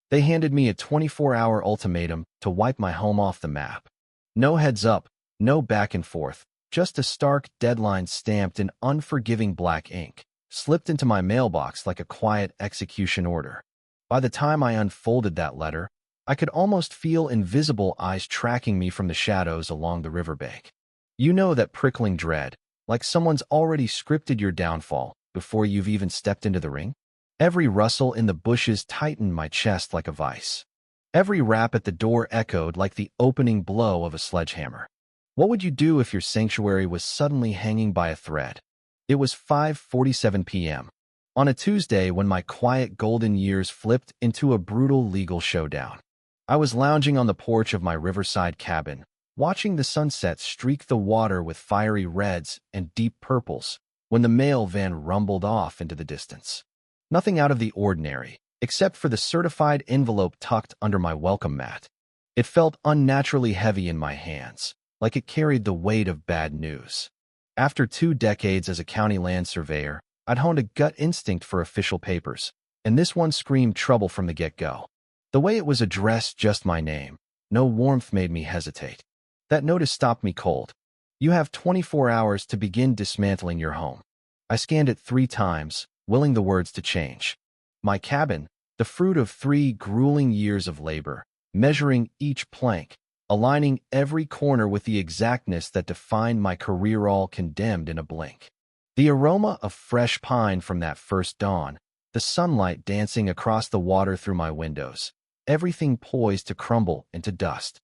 They handed me a 24-hour ultimatum to wipe my home off the map. No heads up, no back and forth, just a stark deadline stamped in unforgiving black ink, slipped into my mailbox like a quiet execution order. By the time I unfolded that letter, I could almost feel invisible eyes tracking me from the shadows along the riverbank. You know that prickling dread, like someone's already scripted your downfall before you've even stepped into the ring? Every rustle in the bushes tightened my chest like a vice. Every rap at the door echoed like the opening blow of a sledgehammer. What would you do if your sanctuary was suddenly hanging by a thread? It was 5:47 p.m. on a Tuesday when my quiet golden years flipped into a brutal legal showdown. I was lounging on the porch of my riverside cabin, watching the sunset streak the water with fiery reds and deep purples, when the mail van rumbled off into the distance. Nothing out of the ordinary, except for the certified envelope tucked under my welcome mat. It felt unnaturally heavy in my hands, like it carried the weight of bad news. After 2 decades as a county land surveyor, I'd honed a gut instinct for official papers, and this one screamed trouble from the get-go. The way it was addressed, just my name, no warmth, made me hesitate. That notice stopped me cold. You have 24 hours to begin dismantling your home. I scanned it 3 times, willing the words to change. My cabin, the fruit of 3 grueling years of labor, measuring each plank, aligning every corner with the exactness that defined my career, all condemned in a blink. The aroma of fresh pine from that first dawn, the sunlight dancing across the water through my windows, everything poised to crumble into dust.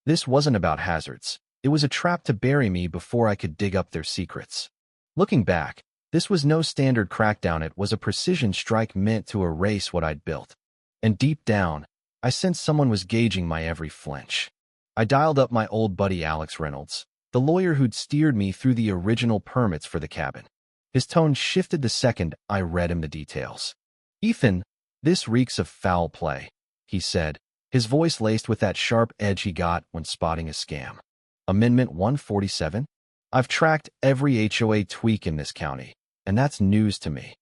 This wasn't about hazards. It was a trap to bury me before I could dig up their secrets. Looking back, this was no standard crackdown. It was a precision strike meant to erase what I'd built. And deep down, I sensed someone was gauging my every flinch. I dialed up my old buddy Alex Reynolds, the lawyer who'd steered me through the original permits for the cabin. His tone shifted the second I read him the details. "Ethan, this reeks of foul play," he said, his voice laced with that sharp edge he got when spotting a scam. "Amendment 147? I've tracked every HOA tweak in this county, and that's news to me."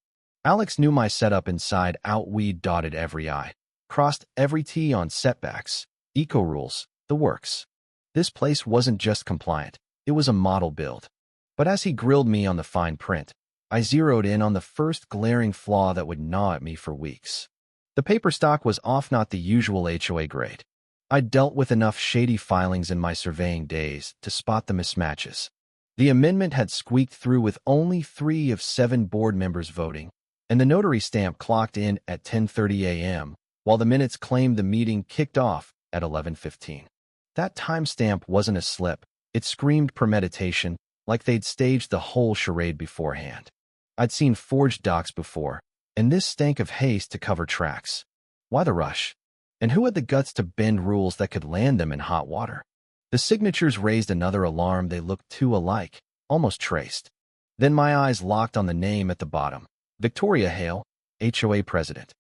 Alex knew my setup inside out. We'd dotted every I, crossed every T on setbacks, eco rules, the works. This place wasn't just compliant, it was a model build. But as he grilled me on the fine print, I zeroed in on the first glaring flaw that would gnaw at me for weeks. The paper stock was off, not the usual HOA grade. I'd dealt with enough shady filings in my surveying days to spot the mismatches. The amendment had squeaked through with only 3 of 7 board members voting, and the notary stamp clocked in at 10:30 a.m., while the minutes claimed the meeting kicked off at 11:15. That timestamp wasn't a slip. It screamed premeditation, like they'd staged the whole charade beforehand. I'd seen forged docs before, and this stank of haste to cover tracks. Why the rush? And who had the guts to bend rules that could land them in hot water? The signatures raised another alarm. They looked too alike, almost traced. Then my eyes locked on the name at the bottom. Victoria Hale, HOA president.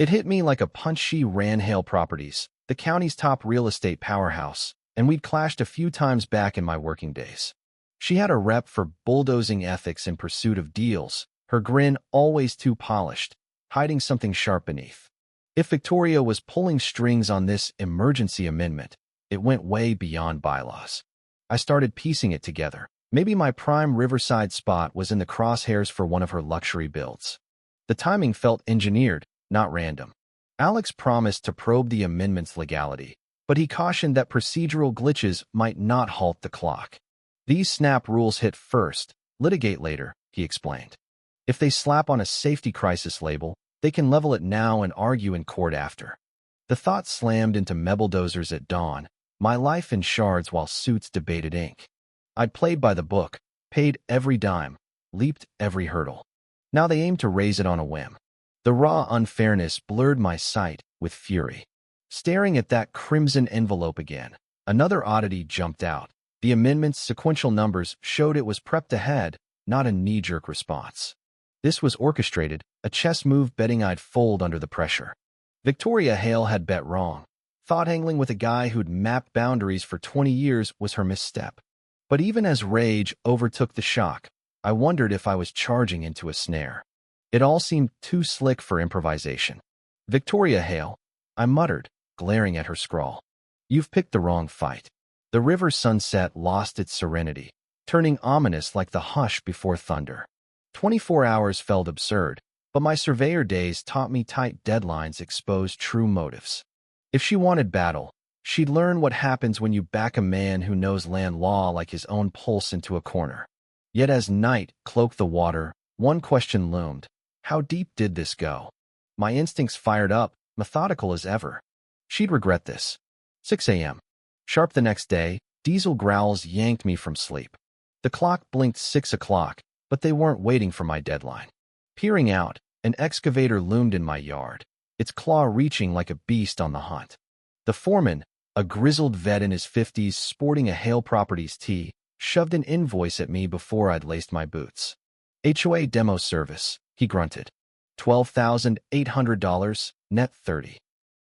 It hit me like a punch. She ran Hale Properties, the county's top real estate powerhouse, and we'd clashed a few times back in my working days. She had a rep for bulldozing ethics in pursuit of deals, her grin always too polished, hiding something sharp beneath. If Victoria was pulling strings on this emergency amendment, it went way beyond bylaws. I started piecing it together. Maybe my prime riverside spot was in the crosshairs for one of her luxury builds. The timing felt engineered, not random. Alex promised to probe the amendment's legality, but he cautioned that procedural glitches might not halt the clock. "These snap rules hit first, litigate later," he explained. "If they slap on a safety crisis label, they can level it now and argue in court after." The thought slammed into mebbledozers at dawn, my life in shards while suits debated ink. I'd played by the book, paid every dime, leaped every hurdle. Now they aimed to raise it on a whim. The raw unfairness blurred my sight with fury. Staring at that crimson envelope again, another oddity jumped out. The amendment's sequential numbers showed it was prepped ahead, not a knee-jerk response. This was orchestrated, a chess move betting I'd fold under the pressure. Victoria Hale had bet wrong. Thought angling with a guy who'd mapped boundaries for 20 years was her misstep. But even as rage overtook the shock, I wondered if I was charging into a snare. It all seemed too slick for improvisation. Victoria Hale, I muttered, glaring at her scrawl. You've picked the wrong fight. The river sunset lost its serenity, turning ominous like the hush before thunder. 24 hours felt absurd, but my surveyor days taught me tight deadlines exposed true motives. If she wanted battle, she'd learn what happens when you back a man who knows land law like his own pulse into a corner. Yet as night cloaked the water, one question loomed. How deep did this go? My instincts fired up, methodical as ever. She'd regret this. 6 a.m. Sharp the next day, diesel growls yanked me from sleep. The clock blinked 6 o'clock, but they weren't waiting for my deadline. Peering out, an excavator loomed in my yard, its claw reaching like a beast on the hunt. The foreman, a grizzled vet in his 50s sporting a Hale Properties tee, shoved an invoice at me before I'd laced my boots. HOA demo service, he grunted. $12,800, net 30.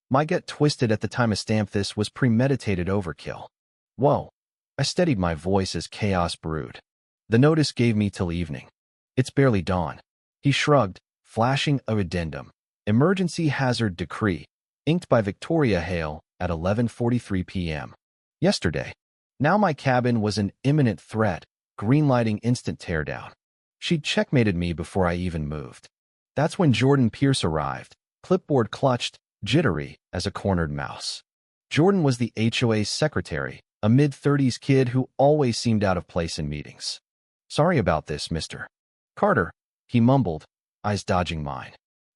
My gut twisted at the time a stamp. This was premeditated overkill. Whoa. I steadied my voice as chaos brewed. The notice gave me till evening. It's barely dawn. He shrugged, flashing a addendum. Emergency hazard decree, inked by Victoria Hale at 11:43 p.m. Yesterday. Now my cabin was an imminent threat, greenlighting instant teardown. She'd checkmated me before I even moved. That's when Jordan Pierce arrived, clipboard clutched, jittery as a cornered mouse. Jordan was the HOA secretary, a mid-30s kid who always seemed out of place in meetings. Sorry about this, Mr. Carter, he mumbled, eyes dodging mine.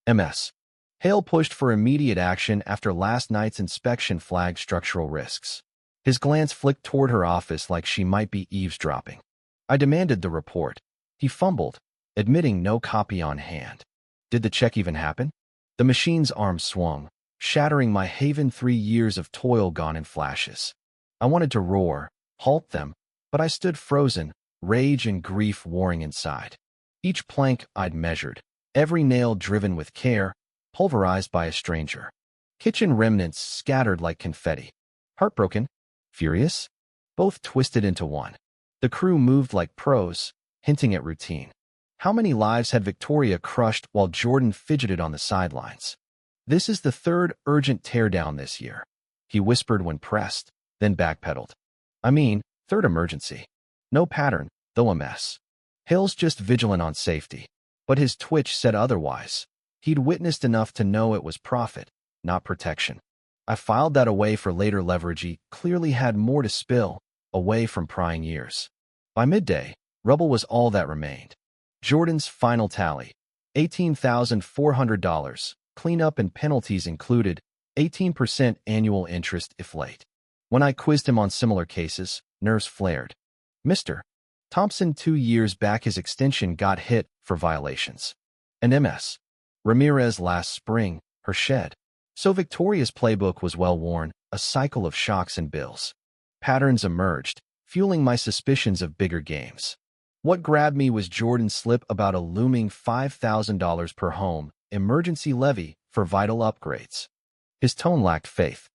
MS. Hale pushed for immediate action after last night's inspection flagged structural risks. His glance flicked toward her office like she might be eavesdropping. I demanded the report. He fumbled, admitting no copy on hand. Did the check even happen? The machine's arm swung, shattering my Haven 3 years of toil gone in flashes. I wanted to roar, halt them, but I stood frozen, rage and grief warring inside. Each plank I'd measured, every nail driven with care, pulverized by a stranger. Kitchen remnants scattered like confetti. Heartbroken? Furious? Both twisted into one. The crew moved like pros, hinting at routine. How many lives had Victoria crushed while Jordan fidgeted on the sidelines? This is the third urgent teardown this year, he whispered when pressed, then backpedaled. I mean, third emergency. No pattern, though a mess. Hale's just vigilant on safety. But his twitch said otherwise. He'd witnessed enough to know it was profit, not protection. I filed that away for later leverage. He clearly had more to spill, away from prying years. By midday, rubble was all that remained. Jordan's final tally, $18,400, cleanup and penalties included, 18% annual interest if late. When I quizzed him on similar cases, nerves flared. Mr. Thompson 2 years back his extension got hit for violations. And MS. Ramirez last spring, her shed. So Victoria's playbook was well worn, a cycle of shocks and bills. Patterns emerged, fueling my suspicions of bigger games. What grabbed me was Jordan's slip about a looming $5,000 per home emergency levy for vital upgrades. His tone lacked faith.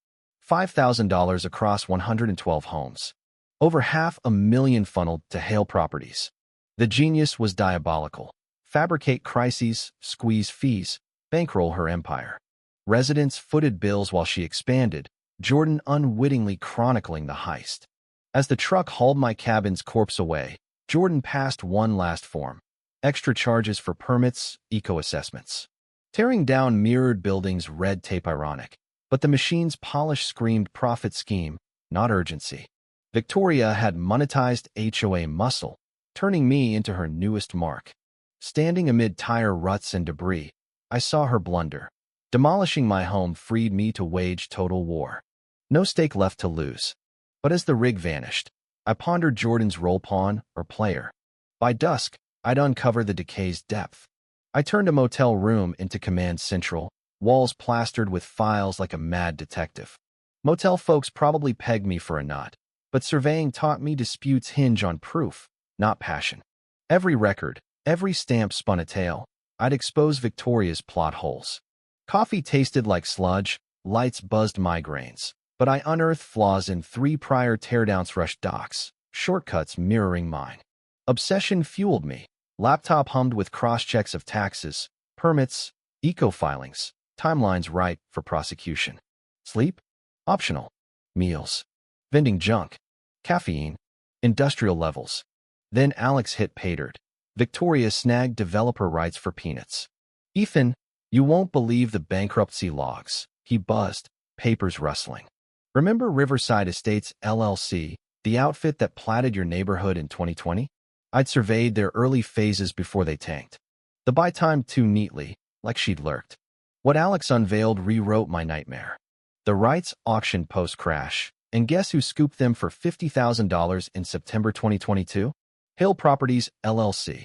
$5,000 across 112 homes. Over $500,000 funneled to Hale Properties. The genius was diabolical. Fabricate crises, squeeze fees, bankroll her empire. Residents footed bills while she expanded, Jordan unwittingly chronicling the heist. As the truck hauled my cabin's corpse away, Jordan passed one last form. Extra charges for permits, eco-assessments. Tearing down mirrored buildings, red tape ironic. But the machine's polish screamed profit scheme, not urgency. Victoria had monetized HOA muscle, turning me into her newest mark. Standing amid tire ruts and debris, I saw her blunder. Demolishing my home freed me to wage total war. No stake left to lose. But as the rig vanished, I pondered Jordan's role pawn or player. By dusk, I'd uncover the decay's depth. I turned a motel room into command central, walls plastered with files like a mad detective. Motel folks probably pegged me for a nut, but surveying taught me disputes hinge on proof, not passion. Every record, every stamp spun a tale. I'd expose Victoria's plot holes. Coffee tasted like sludge, lights buzzed migraines. But I unearthed flaws in 3 prior teardowns, rushed docs, shortcuts mirroring mine. Obsession fueled me. Laptop hummed with cross-checks of taxes, permits, eco-filings, timelines ripe for prosecution. Sleep? Optional. Meals. Vending junk. Caffeine. Industrial levels. Then Alex hit pay dirt. Victoria snagged developer rights for peanuts. Ethan, you won't believe the bankruptcy logs. He buzzed, papers rustling. Remember Riverside Estates LLC, the outfit that platted your neighborhood in 2020? I'd surveyed their early phases before they tanked. The buy timed too neatly, like she'd lurked. What Alex unveiled rewrote my nightmare. The rights auctioned post-crash, and guess who scooped them for $50,000 in September 2022? Hill Properties, LLC.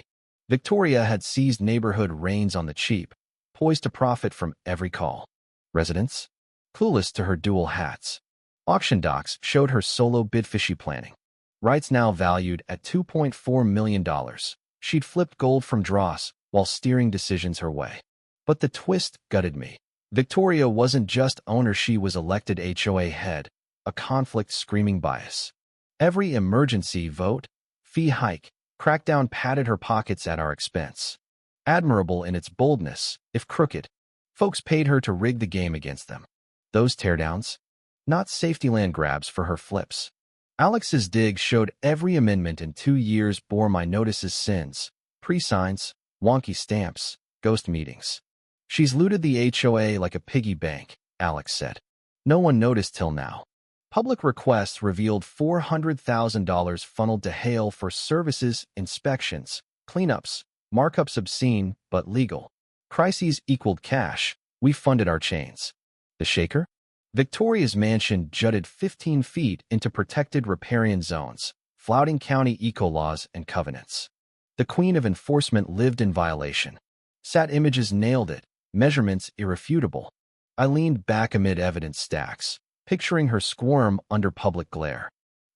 Victoria had seized neighborhood reins on the cheap, poised to profit from every call. Residents? Clueless to her dual hats. Auction docs showed her solo bid fishy planning. Rights now valued at $2.4 million. She'd flipped gold from dross while steering decisions her way. But the twist gutted me. Victoria wasn't just owner, she was elected HOA head, a conflict-screaming bias. Every emergency vote, fee hike, crackdown padded her pockets at our expense. Admirable in its boldness, if crooked, folks paid her to rig the game against them. Those teardowns? Not safety land grabs for her flips. Alex's dig showed every amendment in 2 years bore my notice's sins, pre-signs, wonky stamps, ghost meetings. She's looted the HOA like a piggy bank, Alex said. No one noticed till now. Public requests revealed $400,000 funneled to Hale for services, inspections, cleanups, markups obscene but legal. Crises equaled cash. We funded our chains. The shaker? Victoria's mansion jutted 15 feet into protected riparian zones, flouting county eco-laws and covenants. The queen of enforcement lived in violation. Sat images nailed it, measurements irrefutable. I leaned back amid evidence stacks, picturing her squirm under public glare.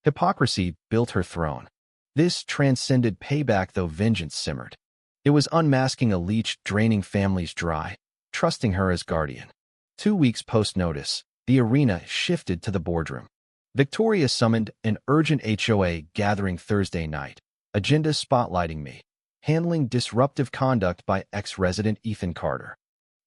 Hypocrisy built her throne. This transcended payback, though vengeance simmered. It was unmasking a leech draining families dry, trusting her as guardian. 2 weeks post-notice, the arena shifted to the boardroom. Victoria summoned an urgent HOA gathering Thursday night, agenda spotlighting me, handling disruptive conduct by ex-resident Ethan Carter.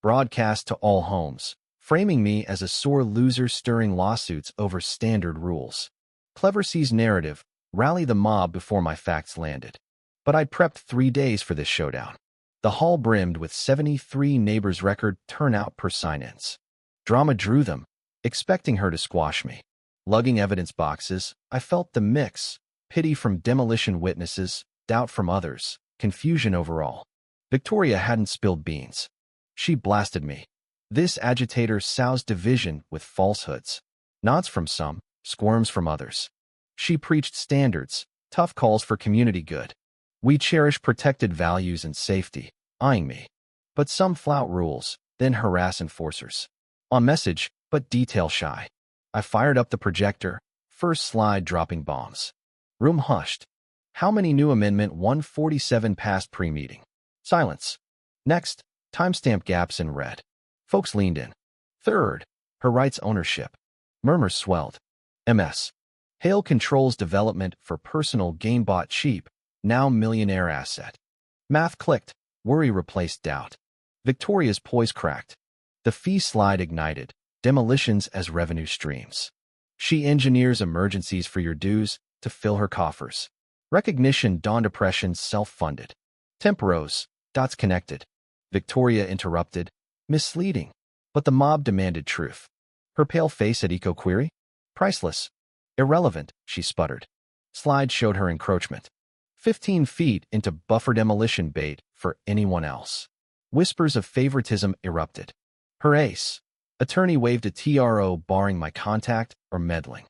Broadcast to all homes, framing me as a sore loser stirring lawsuits over standard rules. Clever C's narrative, rally the mob before my facts landed. But I'd prepped 3 days for this showdown. The hall brimmed with 73 neighbors, record turnout per sign-ins. Drama drew them, expecting her to squash me. Lugging evidence boxes, I felt the mix: pity from demolition witnesses, doubt from others, confusion overall. Victoria hadn't spilled beans. She blasted me. This agitator soused division with falsehoods. Nods from some, squirms from others. She preached standards, tough calls for community good. We cherish protected values and safety, eyeing me. But some flout rules, then harass enforcers. On message, but detail shy. I fired up the projector, first slide dropping bombs. Room hushed. How many new Amendment 147 passed pre-meeting? Silence. Next, timestamp gaps in red. Folks leaned in. Third, her rights ownership. Murmurs swelled. MS. Hale controls development for personal gain, bought cheap, now millionaire asset. Math clicked. Worry replaced doubt. Victoria's poise cracked. The fee slide ignited. Demolitions as revenue streams. She engineers emergencies for your dues to fill her coffers. Recognition dawned, oppression self-funded. Temp rose. Dots connected. Victoria interrupted. Misleading. But the mob demanded truth. Her pale face at eco-query? Priceless. Irrelevant, she sputtered. Slide showed her encroachment. 15 feet into buffer demolition bait for anyone else. Whispers of favoritism erupted. Her ace. Attorney waved a TRO barring my contact or meddling.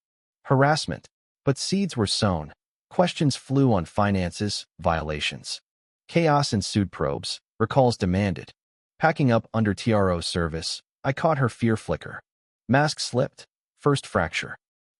Harassment. But seeds were sown. Questions flew on finances, violations. Chaos ensued, probes, recalls demanded. Packing up under TRO service, I caught her fear flicker. Mask slipped. First fracture.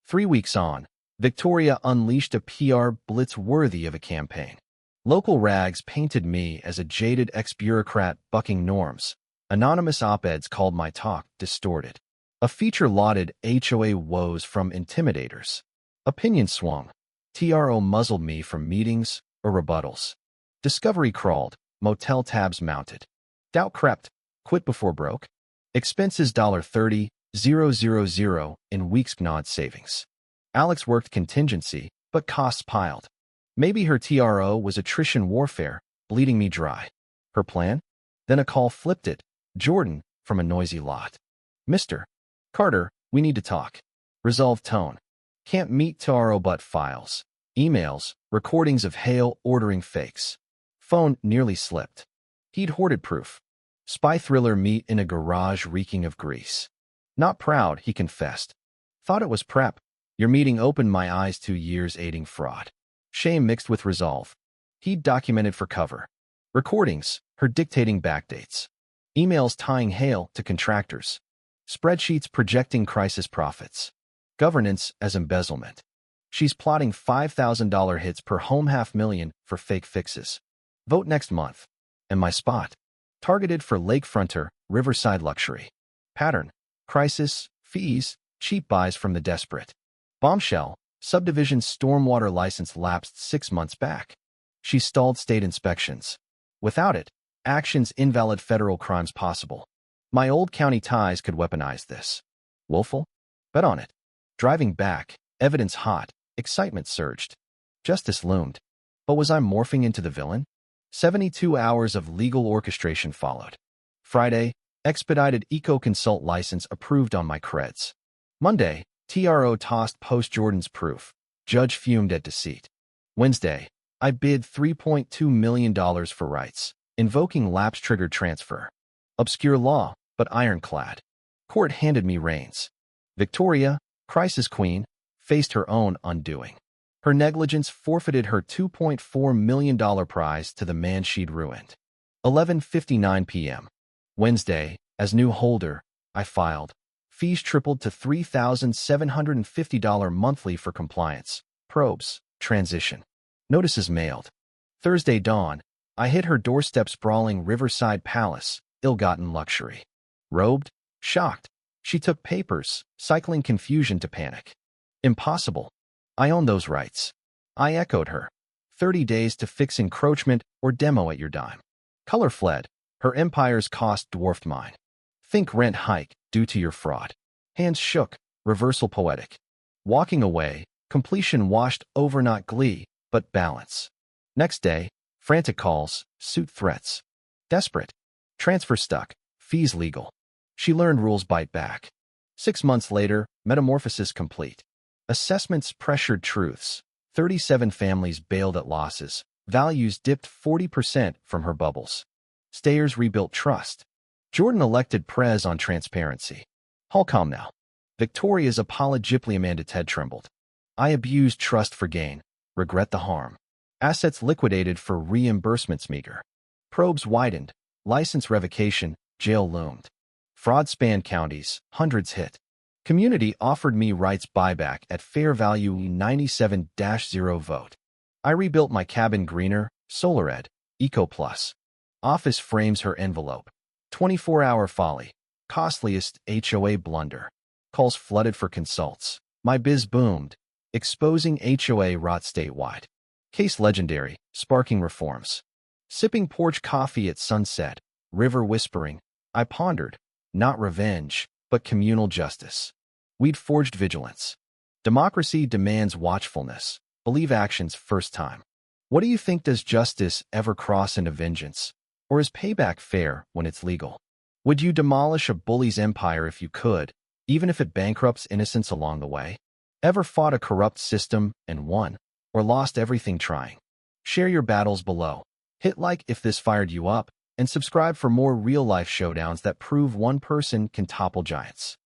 3 weeks on, Victoria unleashed a PR blitz worthy of a campaign. Local rags painted me as a jaded ex-bureaucrat bucking norms. Anonymous op-eds called my talk distorted. A feature lauded HOA woes from intimidators. Opinion swung. TRO muzzled me from meetings or rebuttals. Discovery crawled. Motel tabs mounted. Doubt crept. Quit before broke. Expenses $30, 000 in weeks gnawed savings. Alex worked contingency, but costs piled. Maybe her TRO was attrition warfare, bleeding me dry. Her plan? Then a call flipped it. Jordan, from a noisy lot. Mr. Carter, we need to talk. Resolved tone. Can't meet TRO but files. Emails, recordings of Hale ordering fakes. Phone nearly slipped. He'd hoarded proof. Spy thriller meet in a garage reeking of grease. Not proud, he confessed. Thought it was prep. Your meeting opened my eyes to years aiding fraud. Shame mixed with resolve. He'd documented for cover. Recordings, her dictating backdates. Emails tying Hale to contractors. Spreadsheets projecting crisis profits. Governance as embezzlement. She's plotting $5,000 hits per home, $500,000 for fake fixes. Vote next month. And my spot. Targeted for lakefronter, riverside luxury. Pattern. Crisis, fees, cheap buys from the desperate. Bombshell. Subdivision stormwater license lapsed 6 months back. She stalled state inspections. Without it, actions invalid federal crimes possible. My old county ties could weaponize this. Woeful? Bet on it. Driving back, evidence hot, excitement surged. Justice loomed. But was I morphing into the villain? 72 hours of legal orchestration followed. Friday, expedited eco-consult license approved on my creds. Monday, TRO tossed post-Jordan's proof. Judge fumed at deceit. Wednesday, I bid $3.2 million for rights, invoking lapse-triggered transfer. Obscure law, but ironclad. Court handed me reins. Victoria, crisis queen, faced her own undoing. Her negligence forfeited her $2.4 million prize to the man she'd ruined. 11:59 p.m. Wednesday, as new holder, I filed. Fees tripled to $3,750 monthly for compliance, probes, transition. Notices mailed. Thursday dawn, I hit her doorstep sprawling riverside palace, ill-gotten luxury. Robed, shocked, she took papers, cycling confusion to panic. Impossible. I own those rights. I echoed her. 30 days to fix encroachment or demo at your dime. Color fled. Her empire's cost dwarfed mine. Think rent hike due to your fraud. Hands shook, reversal poetic. Walking away, completion washed over not glee, but balance. Next day, frantic calls, suit threats. Desperate. Transfer stuck, fees legal. She learned rules bite back. 6 months later, metamorphosis complete. Assessments pressured truths. 37 families bailed at losses. Values dipped 40% from her bubbles. Stayers rebuilt trust. Jordan elected Prez on transparency. All calm now. Victoria's apologically amended Ted trembled. I abused trust for gain. Regret the harm. Assets liquidated for reimbursements meager. Probes widened. License revocation. Jail loomed. Fraud spanned counties. Hundreds hit. Community offered me rights buyback at fair value 97-0 vote. I rebuilt my cabin greener, SolarEd, Eco Plus. Office frames her envelope. 24-hour folly. Costliest HOA blunder. Calls flooded for consults. My biz boomed. Exposing HOA rot statewide. Case legendary, sparking reforms. Sipping porch coffee at sunset. River whispering. I pondered. Not revenge, but communal justice. We'd forged vigilance. Democracy demands watchfulness. Believe actions first time. What do you think, does justice ever cross into vengeance? Or is payback fair when it's legal? Would you demolish a bully's empire if you could, even if it bankrupts innocence along the way? Ever fought a corrupt system and won, or lost everything trying? Share your battles below. Hit like if this fired you up, and subscribe for more real-life showdowns that prove one person can topple giants.